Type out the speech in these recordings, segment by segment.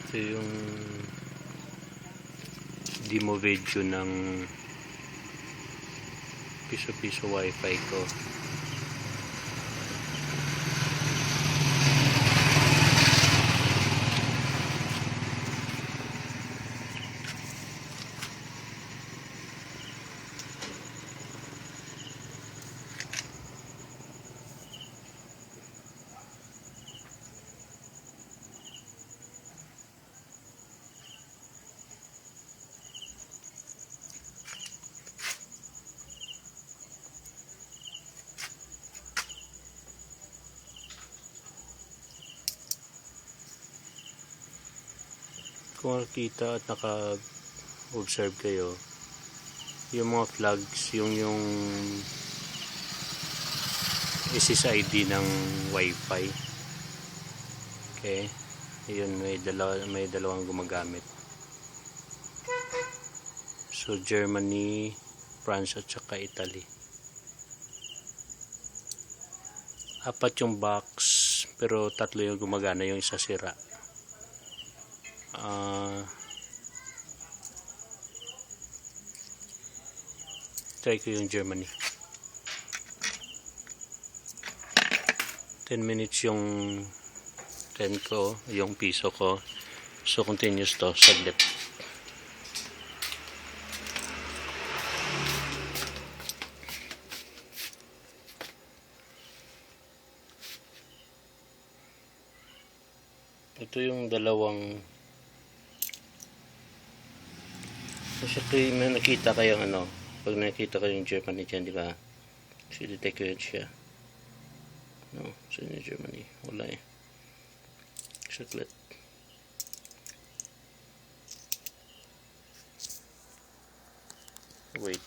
Ito yung demo video ng piso-piso wifi ko. Kung nakita at naka-observe kayo, yung mga flags, yung SSID ng Wi-Fi. Okay? Yun, may dalawang gumagamit. So, Germany, France at saka Italy. 4 yung box, pero 3 yung gumagana, yung isa sira. Try ko yung Germany. 10 minutes yung 10 ko, yung piso ko. So continuous to, saglit. Ito yung dalawang. Kasi may nakita kayong pag nakita kayong Germany dyan, di ba? Detect ko yun siya. No, sa so Germany. Wala eh. Saglit. Wait.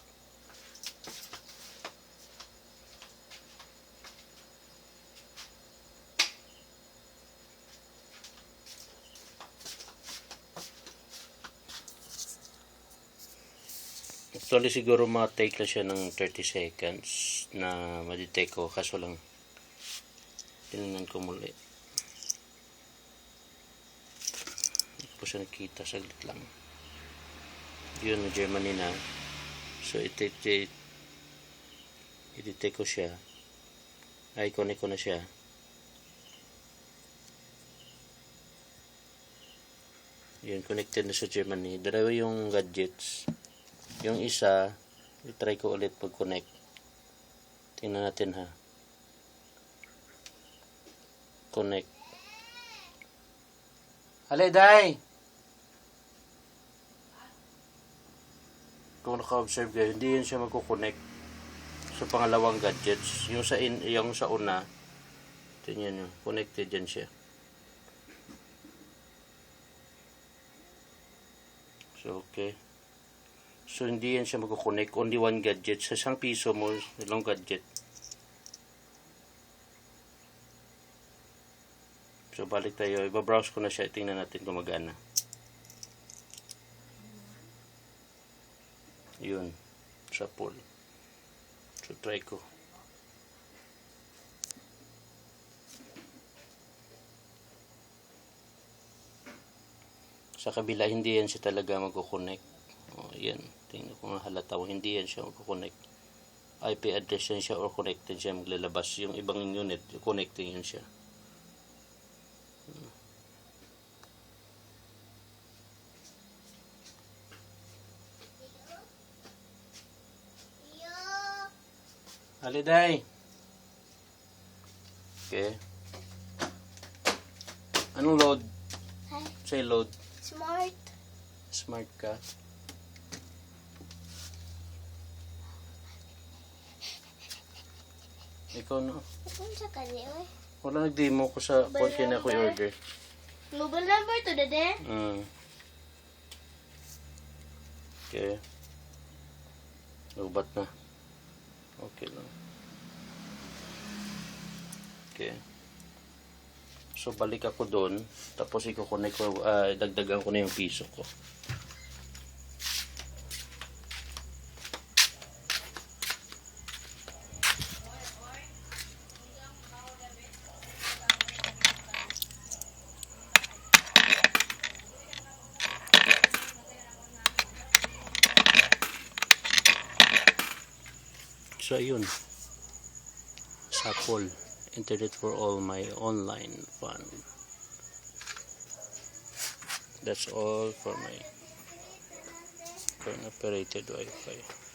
Actually siguro ma-take lang siya ng 30 seconds na ma-detect ko, kaso lang tinignan ko muli. Hindi ko siya nakita, saglit lang. Yun, Germany na. So i-detect ko siya. Ay, connect ko na siya. Yun, connected na sa Germany. Dalawa yung gadgets. Yung isa, i-try ko ulit pag-connect. Tingnan natin ha. Connect. Haliday! Kung naka-observe kayo, hindi yun siya magkukonect sa pangalawang gadgets. Yung sa una, tingnan nyo, connected yan siya. So, okay. So, hindi yan siya magkukonect. Only one gadget. Sa isang piso mo, ilang gadget. So, balik tayo. Iba-browse ko na siya. Tingnan natin kung magana. Yun. Sa pool. So, try ko. Sa kabila, hindi yan siya talaga magkukonect. O, yan. Tingnan ko nga halata ko. Hindi yan siya magkukonect. IP address yan siya or connected siya maglalabas. Yung ibang unit, connecting yan siya. Haliday! Okay. Anong load? Hi. Say load. Smart. Smart ka. Ikaw no? Ano sa kanya eh? Wala nag-demo ko sa phone kaya na ako i-order. Mobile number to dede? Okay. Lubat na. Okay lang. Okay. So balik ako doon. Tapos i-connect ko, dagdagan ko na yung piso ko. extra yun. Sapol. Internet for all my online fun. That's all for my coin operated Wi-Fi.